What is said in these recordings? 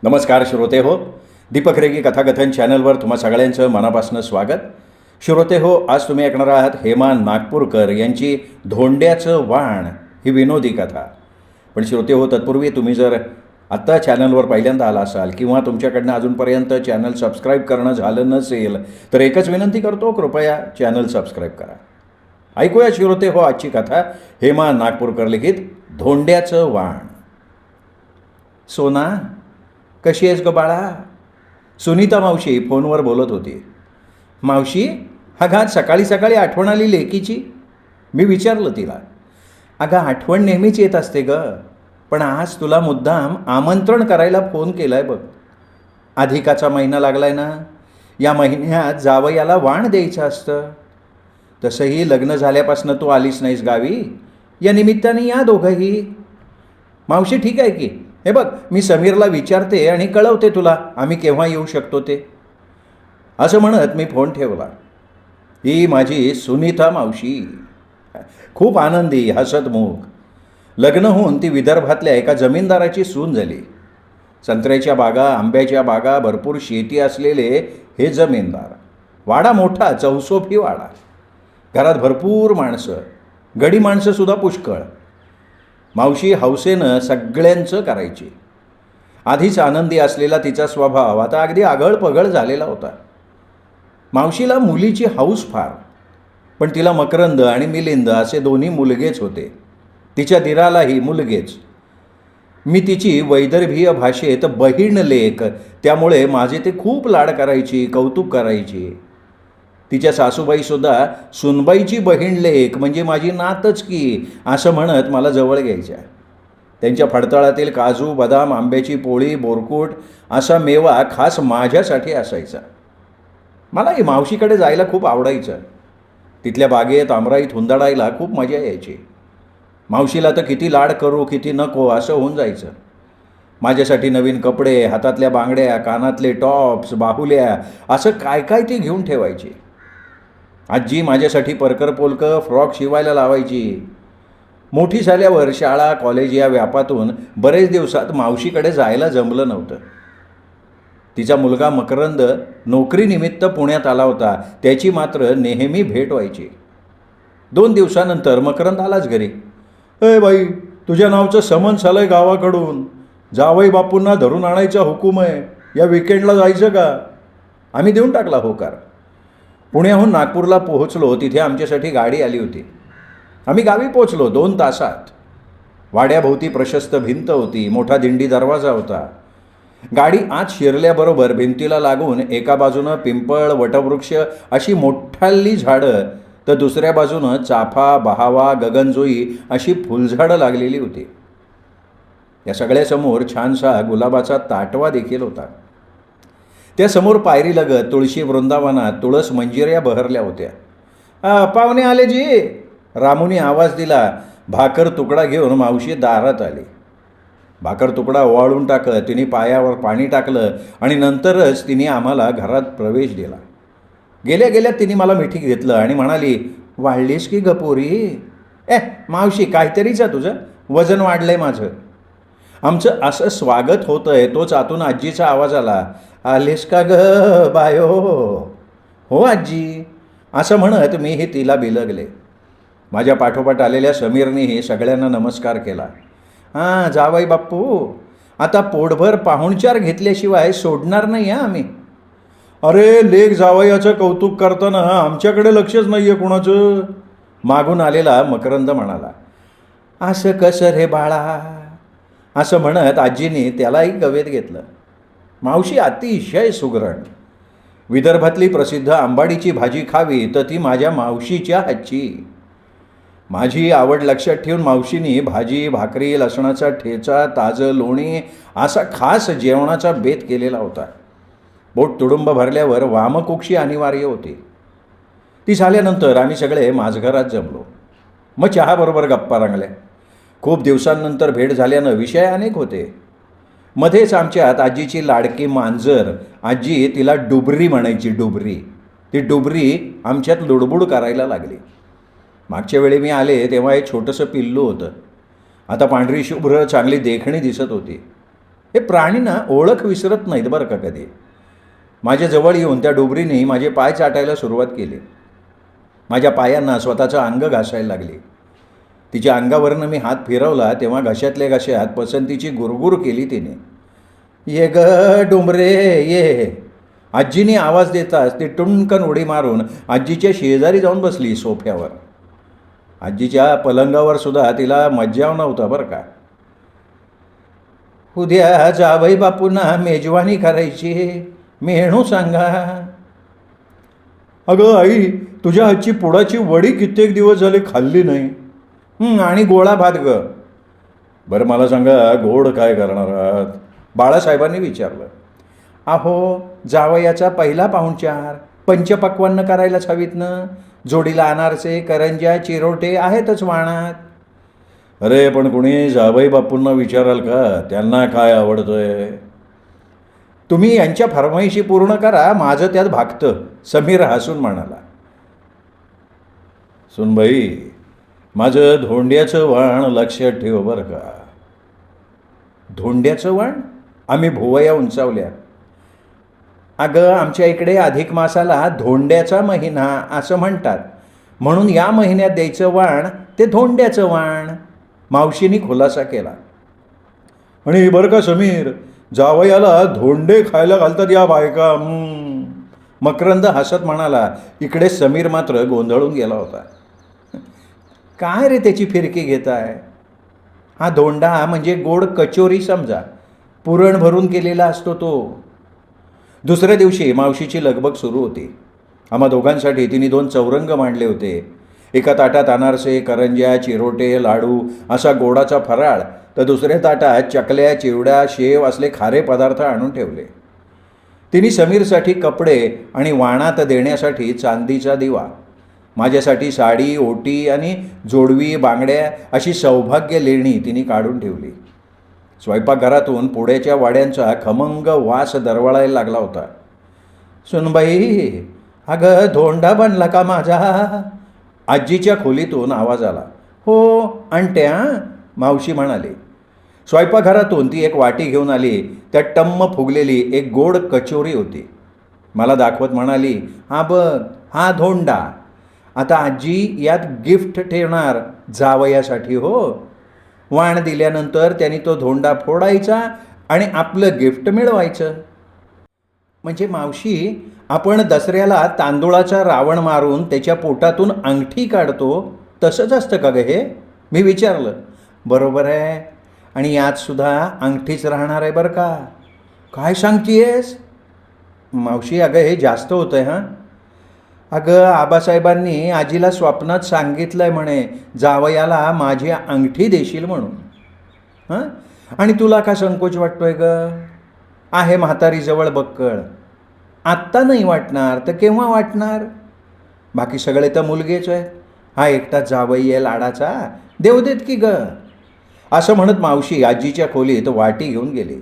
नमस्कार श्रोते हो. दीपक रेगी कथाकथन चॅनलवर तुम्हा सगळ्यांचं मनापासून स्वागत. श्रोते हो, आज तुम्ही ऐकणार आहात हेमा नागपूरकर यांची धोंड्याचं वाण ही विनोदी कथा. पण श्रोते हो, तत्पूर्वी तुम्ही जर आत्ता चॅनलवर पहिल्यांदा आला असाल किंवा तुमच्याकडनं अजूनपर्यंत चॅनल सबस्क्राईब करणं झालं नसेल तर एकच विनंती करतो, कृपया चॅनल सबस्क्राईब करा. ऐकूया श्रोते हो आजची कथा, हेमा नागपूरकर लिखित धोंड्याचं वाण. सोना, कशी आहेस ग बाळा? सुनीता मावशी फोनवर बोलत होती. मावशी, हा घात सकाळी सकाळी आठवण आली लेकीची? मी विचारलं तिला. अगं, आठवण नेहमीच येत असते ग, पण आज तुला मुद्दाम आमंत्रण करायला फोन केला आहे बघ. अधिकाचा महिना लागलाय ना, या महिन्यात जावयाला वाण द्यायचं असतं. तसंही लग्न झाल्यापासून तू आलीस नाहीस गावी, या निमित्ताने या दोघंही. मावशी, ठीक आहे की. हे बघ, मी समीरला विचारते आणि कळवते तुला आम्ही केव्हा येऊ शकतो ते. असं म्हणत मी फोन ठेवला. ही माझी सुनीता मावशी, खूप आनंदी, हसतमुख. लग्न होऊन ती विदर्भातल्या एका जमीनदाराची सून झाली. संत्र्याच्या बागा, आंब्याच्या बागा, भरपूर शेती असलेले हे जमीनदार. वाडा मोठा, चौसोफी वाडा. घरात भरपूर माणसं, गडी माणसंसुद्धा पुष्कळ. मावशी हौसेनं सगळ्यांचं करायची. आधीच आनंदी असलेला तिचा स्वभाव आता अगदी आगळपगळ झालेला होता. मावशीला मुलीची हौस फार, पण तिला मकरंद आणि मिलिंद असे दोन्ही मुलगेच होते. तिच्या दिरालाही मुलगेच. मी तिची वैदर्भीय भाषेत बहीण लेक, त्यामुळे माझे ते खूप लाड करायची, कौतुक करायची. तिच्या सासूबाईसुद्धा सुनबाईची बहीण लेक म्हणजे माझी नातच की, असं म्हणत मला जवळ घ्यायच्या. त्यांच्या फडतळातील काजू, बदाम, आंब्याची पोळी, बोरकूट असा मेवा खास माझ्यासाठी असायचा. मलाही मावशीकडे जायला खूप आवडायचं. तिथल्या बागेत, आमराईत हुंदडायला खूप मजा यायची. मावशीला तर किती लाड करू, किती नको असं होऊन जायचं. माझ्यासाठी नवीन कपडे, हातातल्या बांगड्या, कानातले टॉप्स, बाहुल्या असं काय काय ती घेऊन ठेवायची. आजी माझ्यासाठी परकर पोलकं, फ्रॉक शिवायला लावायची. मोठी झाल्यावर शाळा, कॉलेज या व्यापातून बरेच दिवसात मावशीकडे जायला जमलं नव्हतं. तिचा मुलगा मकरंद नोकरीनिमित्त पुण्यात आला होता, त्याची मात्र नेहमी भेट व्हायची. 2 दिवसानंतर मकरंद आलाच घरी. ए बाई, तुझ्या नावचं समन्स आलंय गावाकडून. जावई बापूंना धरून आणायचा हुकूम आहे, या विकेंडला जायचं का? आम्ही देऊन टाकला होकार. पुण्याहून नागपूरला पोहोचलो. तिथे आमच्यासाठी गाडी आली होती. आम्ही गावी पोचलो 2 तासात. वाड्याभोवती प्रशस्त भिंत होती, मोठा दिंडी दरवाजा होता. गाडी आत शिरल्याबरोबर भिंतीला लागून एका बाजूनं पिंपळ, वटवृक्ष अशी मोठाली झाडं, तर दुसऱ्या बाजूनं चाफा, बहावा, गगनजोई अशी फुलझाडं लागलेली होती. या सगळ्यासमोर छानसा गुलाबाचा ताटवा देखील होता. त्यासमोर पायरीलगत तुळशी वृंदावनात तुळस मंजिऱ्या बहरल्या होत्या. पाहुणे आले जी, रामूने आवाज दिला. भाकर तुकडा घेऊन मावशी दारात आली. भाकर तुकडा ओवाळून टाकत तिने पायावर पाणी टाकलं आणि नंतरच तिने आम्हाला घरात प्रवेश दिला. गेल्या गेल्या तिने मला मिठी घेतलं आणि म्हणाली, वाढलीस की गपोरी? मावशी, काहीतरीच आहे तुझं, वजन वाढलंय माझं. आमचं असं स्वागत होतंय, तोच आतून आजीचा आवाज आला, आलीस का ग बायो? हो आजी, असं म्हणत मीही तिला बिलगले. माझ्या पाठोपाठ आलेल्या समीरनेही सगळ्यांना नमस्कार केला. जावई बाप्पू, आता पोटभर पाहुणचार घेतल्याशिवाय सोडणार नाही आम्ही. अरे, लेक जावयाचं कौतुक करताना आमच्याकडे लक्षच नाही आहे कुणाचं, मागून आलेला मकरंद म्हणाला. असं कसं रे बाळा? असं म्हणत आजीने त्यालाही गवेत घेतलं. मावशी अतिशय सुगरण. विदर्भातली प्रसिद्ध आंबाडीची भाजी खावी तर ती माझ्या मावशीच्या हातची. माझी आवड लक्षात ठेवून मावशीने भाजी, भाकरी, लसणाचा ठेचा, ताजं लोणी असा खास जेवणाचा बेत केलेला होता. बोट तुडुंब भरल्यावर वामकुक्षी अनिवार्य होती. ती झाल्यानंतर आम्ही सगळे माझघरात जमलो. मग चहाबरोबर गप्पा रंगल्या. खूप दिवसांनंतर भेट झाल्यानं विषय अनेक होते. मध्येच आमच्यात आजीची लाडकी मांजर, आजी तिला डुबरी म्हणायची, डुबरी. ती डुबरी आमच्यात लुडबुड करायला लागली. मागच्या वेळी मी आले तेव्हा एक छोटंसं पिल्लू होतं. आता पांढरी शुभ्र चांगली देखणी दिसत होती. हे प्राणी ना ओळख विसरत नाहीत बरं का कधी. माझ्या जवळ येऊन त्या डोबरीने माझे पाय चाटायला सुरुवात केली. माझ्या पायांना स्वतःचं अंग घासायला लागली. तिच्या अंगावरनं मी हात फिरवला तेव्हा घशातल्या घशात पसंतीची गुरगुर केली तिने. ये ग डोंबरे ये. आजीने आवाज देताच ती टुणकन उडी मारून आजीच्या शेजारी जाऊन बसली सोफ्यावर. आजीच्या पलंगावर सुद्धा तिला मज्जाव नव्हता बरं का. उद्या जावई बापूंना मेजवानी करायची, मेनू सांगा. अगं आई, तुझ्या हातची पुडाची वडी कित्येक दिवस झाले खाल्ली नाही. आणि गोळा भात ग. बरं मला सांगा, गोड काय करणार आहात? बाळासाहेबांनी विचारलं. अहो, जावयाचा पहिला पाहुणचार, पंचपक्वान्न करायलाच हवीत ना. जोडीला अनारसे, करंज्या, चिरोटे आहेतच वाणात. अरे पण कुणी जावई बापूंना विचाराल का त्यांना काय आवडतंय? तुम्ही यांच्या फरमाईशी पूर्ण करा, माझं त्यात भागतं, समीर हसून म्हणाला. सुनबाई, माझं धोंड्याचं वाण लक्षात ठेव बरं का. धोंड्याचं वाण? आम्ही भुवया उंचावल्या. अगं, आमच्या इकडे अधिक मासाला धोंड्याचा महिना असं म्हणतात, म्हणून या महिन्यात द्यायचं वाण ते धोंड्याचं वाण, मावशीनी खुलासा केला. आणि बरं का समीर, जावयाला धोंडे खायला घालतात या बायका. मकरंद हसत म्हणाला. इकडे समीर मात्र गोंधळून गेला होता. काय रे त्याची फिरकी घेताय? हा धोंडा म्हणजे गोड कचोरी समजा, पुरण भरून केलेला असतो तो. दुसऱ्या दिवशी मावशीची लगबग सुरू होती. आम्हा दोघांसाठी तिने 2 चौरंग मांडले होते. एका ताटात अनारसे, करंज्या, चिरोटे, लाडू असा गोडाचा फराळ, तर दुसऱ्या ताटात चकल्या, चिवडा, शेव असले खारे पदार्थ आणून ठेवले. तिने समीरसाठी कपडे आणि वाणात देण्यासाठी चांदीचा दिवा, माझ्यासाठी साडी, ओटी आणि जोडवी, बांगड्या अशी सौभाग्य लेणी तिने काढून ठेवली. स्वयंपाकघरातून पोळ्याच्या वाड्यांचा खमंग वास दरवळायला लागला होता. सुनबाई, अगं धोंडा बनला का माझा? आजीच्या खोलीतून आवाज आला. हो आणत्या, मावशी म्हणाली. स्वयंपाकघरातून ती एक वाटी घेऊन आली. त्यात टम्म फुगलेली एक गोड कचोरी होती. मला दाखवत म्हणाली, हा बघ, हा धोंडा. आता आजी यात गिफ्ट ठेवणार जावयासाठी. हो, वाण दिल्यानंतर त्यांनी तो धोंडा फोडायचा आणि आपलं गिफ्ट मिळवायचं. म्हणजे मावशी, आपण दसऱ्याला तांदूळाचा रावण मारून त्याच्या पोटातून अंगठी काढतो तसंच असतं का ग हे? मी विचारलं. बरोबर आहे, आणि यात सुद्धा अंगठीच राहणार आहे बरं का. काय सांगतेयस मावशी? अगं हे जास्त होतं आहे हां. अगं, आबासाहेबांनी आजीला स्वप्नात सांगितलं आहे म्हणे, जावयाला माझी अंगठी देशील म्हणून. हां, आणि तुला का संकोच वाटतोय ग? आहे म्हातारीजवळ बक्कळ. आत्ता नाही वाटणार तर केव्हा वाटणार? बाकी सगळे तर मुलगेच आहेत. हा एकटा जावई आहे लाडाचा, देऊ देत की ग. असं म्हणत मावशी आजीच्या खोलीत वाटी घेऊन गेली.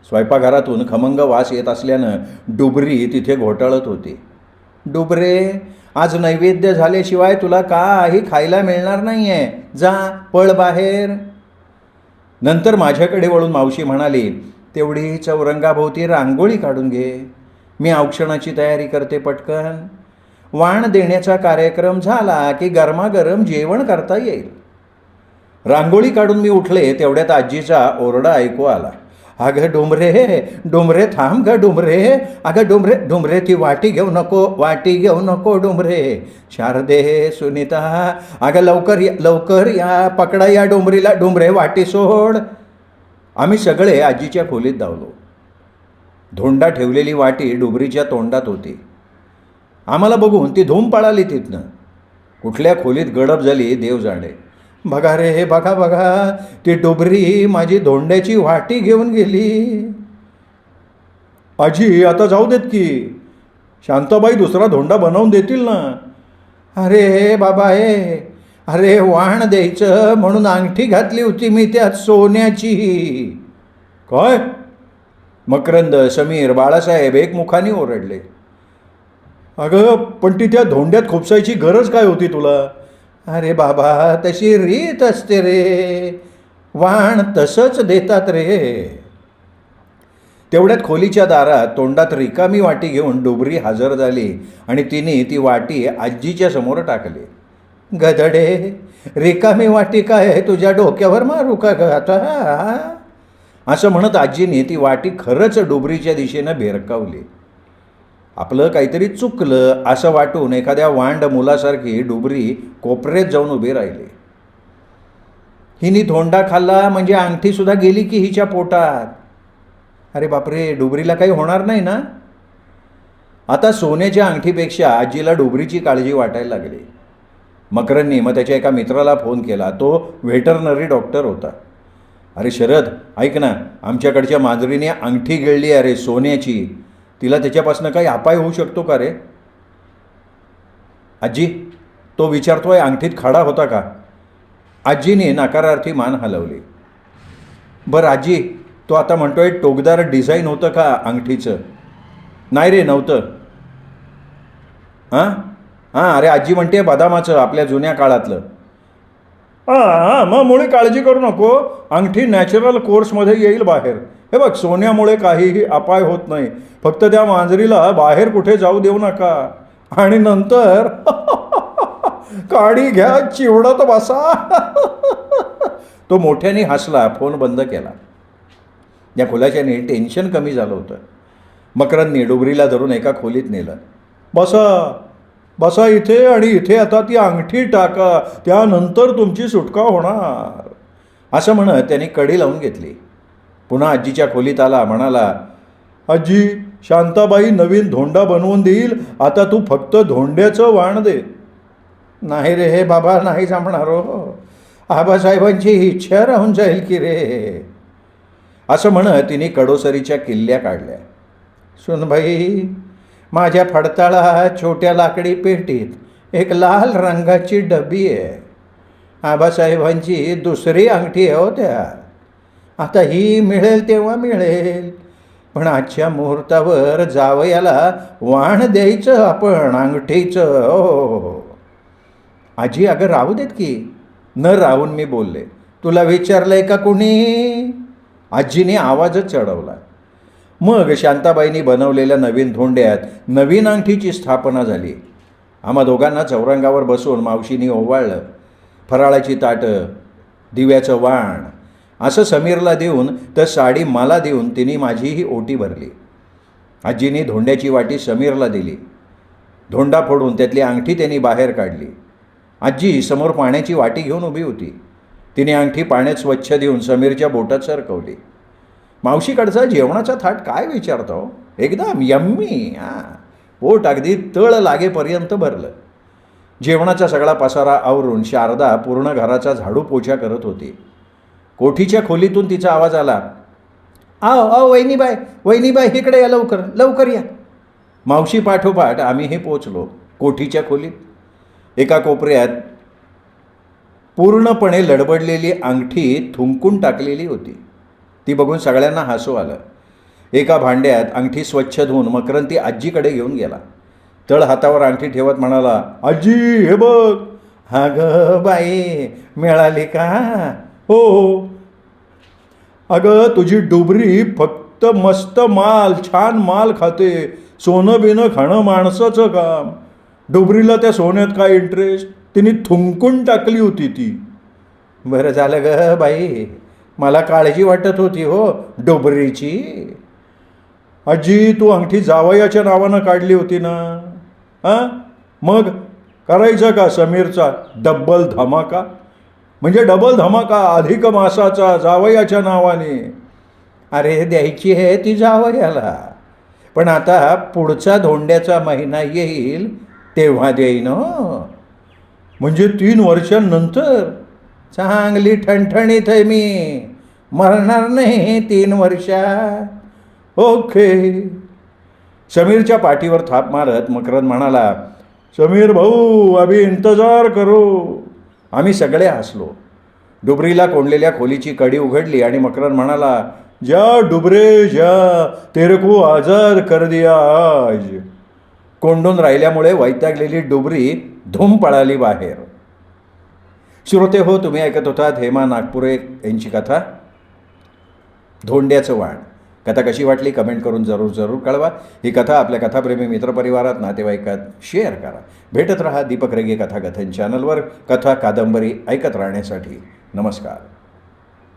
स्वयंपाकघरातून खमंग वास येत असल्यानं डुबरी तिथे घोटाळत होती. डुबरे, आज नैवेद्य झाल्याशिवाय तुला काही खायला मिळणार नाही आहे. जा, पळ बाहेर. नंतर माझ्याकडे वळून मावशी म्हणाली, तेवढी चौरंगाभोवती रांगोळी काढून घे. मी औक्षणाची तयारी करते पटकन. वाण देण्याचा कार्यक्रम झाला की गरमागरम जेवण करता येईल. रांगोळी काढून मी उठले तेवढ्यात आजीचा ओरडा ऐकू आला. अगं डोंबरे, डोंबरे थांब ग डोंबरे. अगं डोंबरे, डोंबरे ती वाटी घेऊ नको, वाटी घेऊ नको डोंबरे. शारदे, सुनीता, अगं लवकर या, लवकर या, पकडा या डोंबरीला. डोंबरे वाटी सोड. आम्ही सगळे आजीच्या खोलीत धावलो. धोंडा ठेवलेली वाटी डुबरीच्या तोंडात होती. आम्हाला बघून ती धूम पळाली तिथनं. कुठल्या खोलीत गडप झाली देव जाणे. बघा रे, बघा बघा, ती डुबरी माझी धोंड्याची वाटी घेऊन गेली. आजी, आता जाऊ देत की. शांताबाई दुसरा धोंडा बनवून देतील ना. अरे बाबा हे, अरे वाण द्यायचं म्हणून अंगठी घातली होती मी त्यात सोन्याची. काय? मकरंद, समीर, बाळासाहेब एकमुखाने ओरडले. अगं पण ती त्या धोंड्यात खुपसायची गरज काय होती तुला? अरे बाबा, तशी रीत असते रे. वाण तसंच देतात रे. तेवढ्यात खोलीच्या दारात तोंडात रिकामी वाटी घेऊन डुबरी हजर झाली आणि तिने ती वाटी आजीच्या समोर टाकली. गधडे, रिकामी वाटी काय तुझ्या डोक्यावर मारू का ग आता? असं म्हणत आजीने ती वाटी खरंच डुबरीच्या दिशेनं भिरकावली. आपलं काहीतरी चुकलं असं वाटून एखाद्या वांड मुलासारखी डुबरी कोपऱ्यात जाऊन उभी राहिली. हिने धोंडा खाल्ला म्हणजे अंगठीसुद्धा गेली की हिच्या पोटात. अरे बापरे, डुबरीला काही होणार नाही ना? आता सोन्याच्या अंगठीपेक्षा आजीला डुबरीची काळजी वाटायला लागली. मकरंदनी मग त्याच्या एका मित्राला फोन केला. तो व्हेटरनरी डॉक्टर होता. अरे शरद, ऐक ना, आमच्याकडच्या मांजरीने अंगठी गिळली अरे सोन्याची. तिला त्याच्यापासून काही अपाय होऊ शकतो का रे? आजी, तो विचारतोय अंगठीत खडा होता का? आजीने नकारार्थी मान हलवली. बरं आजी, तो आता म्हणतोय टोकदार डिझाईन होतं का अंगठीचं? नाही रे, नव्हतं. हां हां, अरे आजी म्हणते बदामाचं, आपल्या जुन्या काळातलं. हां, मग मुळे काळजी करू नको, अंगठी नॅचरल कोर्समध्ये येईल बाहेर. हे बघ, सोन्यामुळे काहीही अपाय होत नाही. फक्त त्या मांजरीला बाहेर कुठे जाऊ देऊ नका. आणि नंतर काडी घ्या, चिवडत बसा. तो मोठ्याने हसला. फोन बंद केला. या खुलाशाने टेन्शन कमी झालं होतं. मकरंदनी डुबरीला धरून एका खोलीत नेलं. बसा बसा इथे, आणि इथे आता ती अंगठी टाका, त्यानंतर तुमची सुटका होणार. असं म्हणत त्याने कडी लावून घेतली. पुन्हा आजीच्या खोलीत आला. म्हणाला, आजी, शांताबाई नवीन धोंडा बनवून देईल, आता तू फक्त धोंड्याचं वाण दे. नाही रे हे बाबा, नाही जमणार हो. आबासाहेबांची इच्छा राहून जाईल की रे. असं म्हणत तिने कडोसरीच्या किल्ल्या काढल्या. सुनबाई, माझ्या फडताळा छोट्या लाकडी पेटीत एक लाल रंगाची डबी आहे. आबासाहेबांची दुसरी अंगठी आहे हो त्यात. आता ही मिळेल तेव्हा मिळेल, पण आजच्या मुहूर्तावर जावयाला वाण द्यायचं आपण अंगठीचं. हो आजी, अगं राहू देत की. न राहून मी बोलले. तुला विचारलंय का कुणी? आजीने आवाजच चढवला. मग शांताबाईंनी बनवलेल्या नवीन धोंड्यात नवीन अंगठीची स्थापना झाली. आम्हा दोघांना चौरंगावर बसून मावशीनी ओवाळलं. फराळाची ताटं, दिव्याचं वाण असं समीरला देऊन, तर साडी मला देऊन तिने माझीही ओटी भरली. आजीने धोंड्याची वाटी समीरला दिली. धोंडा फोडून त्यातली अंगठी त्यांनी बाहेर काढली. आजी समोर पाण्याची वाटी घेऊन उभी होती. तिने अंगठी पाण्यात स्वच्छ देऊन समीरच्या बोटात सरकवली. मावशीकडचा जेवणाचा थाट काय विचारतो, एकदम यम्मी. पोट अगदी तळ लागेपर्यंत भरलं. जेवणाचा सगळा पसारा आवरून शारदा पूर्ण घराचा झाडू पोछा करत होती. कोठीच्या खोलीतून तिचा आवाज आला, आओ आओ वहिनीबाई, वहिनीबाई इकडे या, लवकर लवकर या. मावशी पाठोपाठ आम्हीही पोचलो. कोठीच्या खोलीत एका कोपऱ्यात पूर्णपणे लडबडलेली अंगठी थुंकून टाकलेली होती. ती बघून सगळ्यांना हसू आलं. एका भांड्यात अंगठी स्वच्छ धुवून मकरंद ती आजीकडे घेऊन गेला. तळ हातावर अंगठी ठेवत म्हणाला, आजी हे बघ. हा ग बाई, मिळाली का? हो हो. अगं तुझी डुबरी फक्त मस्त माल, छान माल खाते. सोनं बिनं खाणं माणसाचं काम. डुबरीला त्या सोन्यात काय इंटरेस्ट? तिने थुंकून टाकली होती ती. बरं झालं ग बाई, मला काळजी वाटत होती हो डुबरीची. आजी, तू अंगठी जावयाच्या नावानं काढली होती ना? हां, मग करायचा का समीरचा डब्बल धमाका? म्हणजे डबल धमाका अधिक मासाचा जावयाच्या नावाने. अरे द्यायची आहे ती जावयाला, पण आता पुढचा धोंड्याचा महिना येईल तेव्हा देईन. म्हणजे 3 वर्षांनंतर. चांगली ठणठणीत आहे मी, मरणार नाही 3 वर्षात. ओके. समीरच्या पाठीवर थाप मारत मकरंद म्हणाला, समीर भाऊ, अभी इंतजार करो. आम्ही सगळे हसलो. डुबरीला कोंडलेल्या खोलीची कडी उघडली आणि मकरंद म्हणाला, जा डुबरे जा, तेरे को आजाद कर दिया आज. कोंडून राहिल्यामुळे वैतागलेली डुबरी धूम पळाली बाहेर. श्रोते हो, तुम्ही ऐकत होतात हेमा नागपुरे यांची कथा धोंड्याचं वाण. कथा कशी वाटली कमेंट करून जरूर कळवा. ही कथा आपल्या कथाप्रेमी मित्रपरिवारात नातेवाईकात शेअर करा. भेटत रहा दीपक रेगे कथाकथन चॅनलवर. कथा कादंबरी ऐकत राहण्यासाठी नमस्कार.